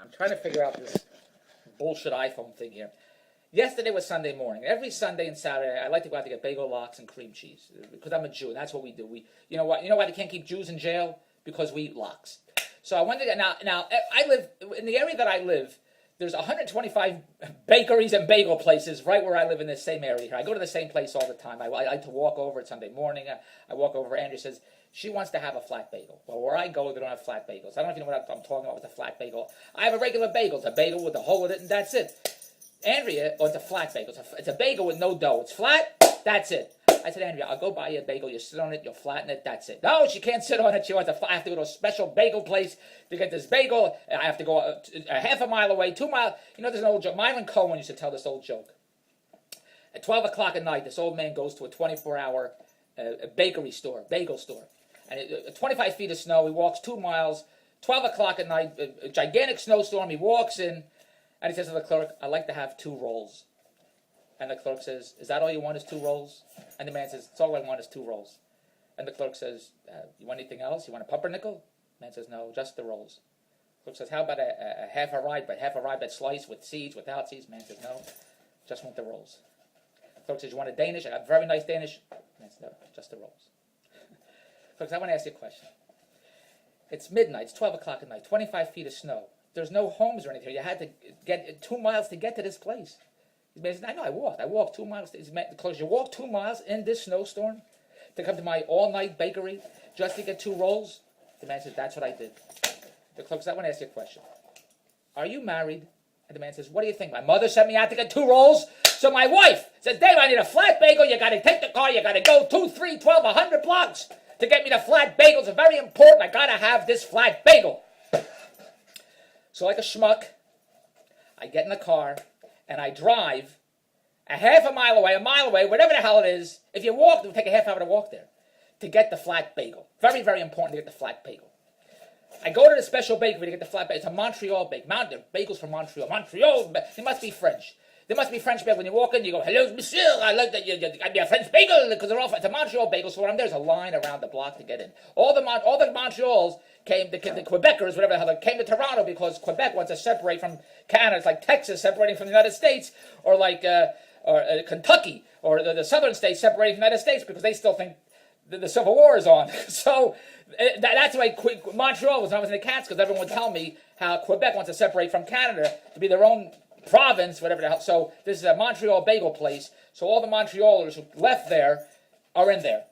I'm trying to figure out this bullshit iPhone thing here. Yesterday was Sunday morning. Every Sunday and Saturday, I like to go out to get bagel lox and cream cheese because I'm a Jew, and that's what we do. You know what? You know why they can't keep Jews in jail? Because we eat lox. So I wanted to get now. I live in the area that I live. There's 125 bakeries and bagel places right where I live in this same area here. I go to the same place all the time. I like to walk over. It's Sunday morning. I walk over. Andrea says she wants to have a flat bagel. Well, where I go, they don't have flat bagels. I don't know if you know what I'm talking about with a flat bagel. I have a regular bagel. It's a bagel with a hole in it, and that's it. Andrea wants a flat bagel. It's a bagel with no dough. It's flat. That's it. I said, Andrea, I'll go buy you a bagel. You sit on it, you'll flatten it, that's it. No, she can't sit on it. I have to go to a special bagel place to get this bagel. I have to go a half a mile away, 2 miles. You know, there's an old joke. Myron Cohen used to tell this old joke. At 12 o'clock at night, this old man goes to a 24-hour bakery store, bagel store. And 25 feet of snow, he walks 2 miles, 12 o'clock at night, a gigantic snowstorm. He walks in, and he says to the clerk, I'd like to have 2 rolls. And the clerk says, is that all you want is 2 rolls? And the man says, that's all I want is 2 rolls. And the clerk says, you want anything else? You want a pumpernickel? The man says, no, just the rolls. The clerk says, how about a half a rye bread? Half a rye bread slice with seeds, without seeds? The man says, no, just want the rolls. The clerk says, you want a Danish? I got very nice Danish. The man says, no, just the rolls. The clerk says, I want to ask you a question. It's midnight. It's 12 o'clock at night. 25 feet of snow. There's no homes or anything. You had to get 2 miles to get to this place. I know, I walked. I walked 2 miles. You walk 2 miles in this snowstorm to come to my all-night bakery just to get 2 rolls? The man says, that's what I did. The clerk says, I want to ask you a question. Are you married? And the man says, what do you think? My mother sent me out to get 2 rolls. So my wife says, Dave, I need a flat bagel. You got to take the car. You got to go 2, 3, 12, 100 blocks to get me the flat bagels. It's very important. I got to have this flat bagel. So like a schmuck, I get in the car. And I drive a mile away, whatever the hell it is. If you walk, it would take a half hour to walk there to get the flat bagel. Very, very important to get the flat bagel. I go to the special bakery to get the flat bagel. It's a Montreal bake. Bagels from Montreal. Montreal, they must be French. They must be French bagels. When you walk in, you go, hello, monsieur, I like that you got me a French bagel, because they're all, it's a Montreal bagel, so when I'm there, there's a line around the block to get in. All the Montreals came, the Quebecers, whatever the hell, came to Toronto because Quebec wants to separate from Canada. It's like Texas separating from the United States, or like Kentucky, or the southern states separating from the United States because they still think the Civil War is on. So that's why Montreal was when I was in the Catskills. Everyone would tell me how Quebec wants to separate from Canada to be their own province, whatever the hell. So this is a Montreal bagel place. So all the Montrealers who left there are in there.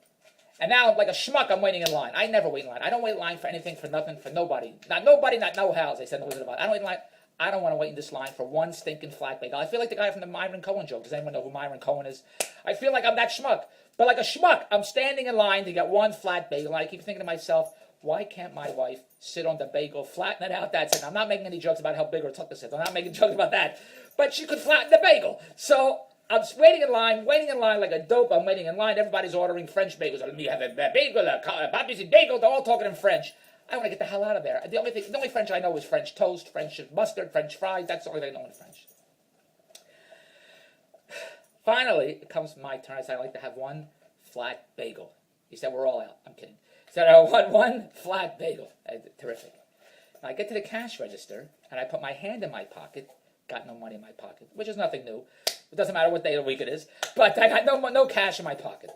And now, like a schmuck, I'm waiting in line. I never wait in line. I don't wait in line for anything, for nothing, for nobody. Not nobody, not no house, they said in the Wizard of Oz. I don't wait in line. I don't want to wait in this line for one stinking flat bagel. I feel like the guy from the Myron Cohen joke. Does anyone know who Myron Cohen is? I feel like I'm that schmuck. But like a schmuck, I'm standing in line to get one flat bagel. And I keep thinking to myself, why can't my wife sit on the bagel, flatten it out? That's it. I'm not making any jokes about how big her tuchus is. I'm not making jokes about that. But she could flatten the bagel. So I'm waiting in line like a dope. I'm waiting in line. Everybody's ordering French bagels. Let me have a bagel, a bagel. They're all talking in French. I want to get the hell out of there. The only French I know is French toast, French mustard, French fries. That's the only thing I know in French. Finally, it comes my turn. I said, I'd like to have one flat bagel. He said, we're all out. I'm kidding. He said, I want one flat bagel. Terrific. Now I get to the cash register, and I put my hand in my pocket. Got no money in my pocket, which is nothing new. It doesn't matter what day of the week it is. But I got no cash in my pocket.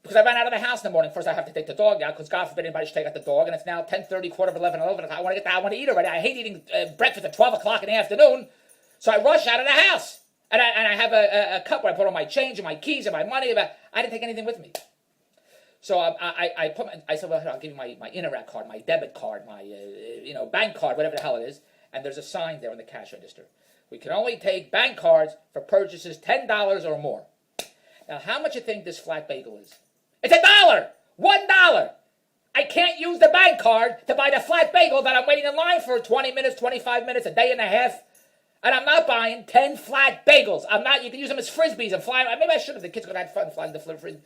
Because I ran out of the house in the morning. First, I have to take the dog out, because God forbid anybody should take out the dog. And it's now 10:30, quarter of 11, 11. I want to eat already. I hate eating breakfast at 12 o'clock in the afternoon. So I rush out of the house. And I have a cup where I put all my change and my keys and my money. I didn't take anything with me. So I said, well, I'll give you my Interac card, my debit card, my bank card, whatever the hell it is. And there's a sign there on the cash register. We can only take bank cards for purchases $10 or more. Now, how much you think this flat bagel is? It's $1! $1! I can't use the bank card to buy the flat bagel that I'm waiting in line for 20 minutes, 25 minutes, a day and a half. And I'm not buying 10 flat bagels. You can use them as Frisbees and fly. Maybe I should have. The kids could have had fun flying the Frisbee.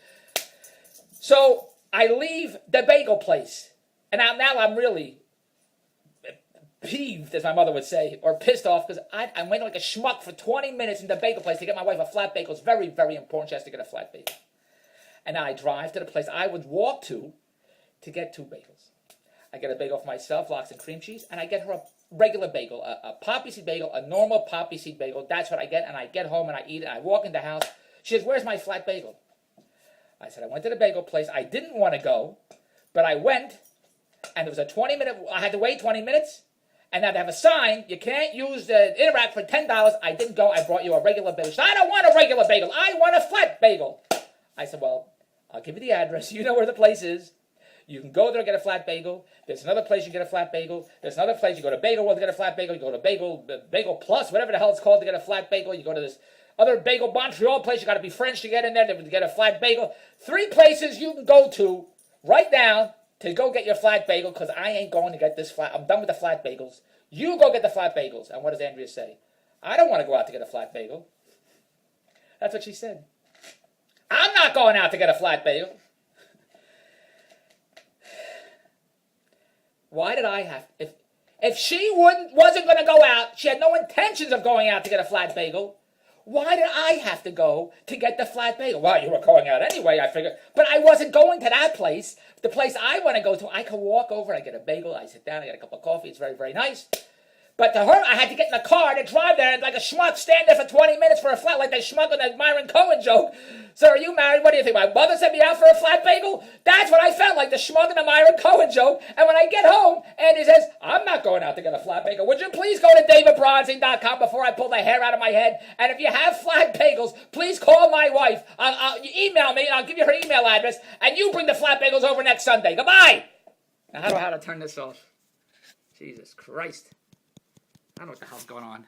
So I leave the bagel place. And now I'm really peeved, as my mother would say, or pissed off, because I'm waiting like a schmuck for 20 minutes in the bagel place to get my wife a flat bagel. It's very, very important. She has to get a flat bagel. And now I drive to the place I would walk to get 2 bagels. I get a bagel for myself, lox and cream cheese, and I get her a regular bagel, a poppy seed bagel, a normal poppy seed bagel. That's what I get, and I get home and I eat it. I walk in the house. She says, "Where's my flat bagel?" I said, "I went to the bagel place. I didn't want to go, but I went, and there was a 20-minute, I had to wait 20 minutes, and now they have a sign, you can't use the Interact for $10. I didn't go. I brought you a regular bagel." She said, "I don't want a regular bagel. I want a flat bagel." I said, "Well, I'll give you the address. You know where the place is. You can go there and get a flat bagel. There's another place you get a flat bagel. There's another place you go to Bagel World to get a flat bagel. You go to Bagel Plus, whatever the hell it's called, to get a flat bagel. You go to this other Bagel Montreal place. You got to be French to get in there to get a flat bagel. 3 places you can go to right now to go get your flat bagel, because I ain't going to get this flat. I'm done with the flat bagels. You go get the flat bagels." And what does Andrea say? "I don't want to go out to get a flat bagel." That's what she said. "I'm not going out to get a flat bagel." Why did I have... If she wasn't going to go out, she had no intentions of going out to get a flat bagel, why did I have to go to get the flat bagel? Well, you were going out anyway, I figured. But I wasn't going to that place. The place I want to go to, I could walk over, I get a bagel, I sit down, I get a cup of coffee. It's very, very nice. But to her, I had to get in the car to drive there and like a schmuck, stand there for 20 minutes for a flat, like that schmuck on that Myron Cohen joke. "Sir, are you married? What do you think? My mother sent me out for a flat bagel?" That's what I felt like, the schmuck in the Myron Cohen joke. And when I get home, Andy says, "I'm not going out to get a flat bagel. Would you please go to davidbronstein.com before I pull the hair out of my head? And if you have flat bagels, please call my wife. You email me, and I'll give you her email address, and you bring the flat bagels over next Sunday. Goodbye." Now, I don't know how to turn this off. Jesus Christ. I don't know what the hell's going on.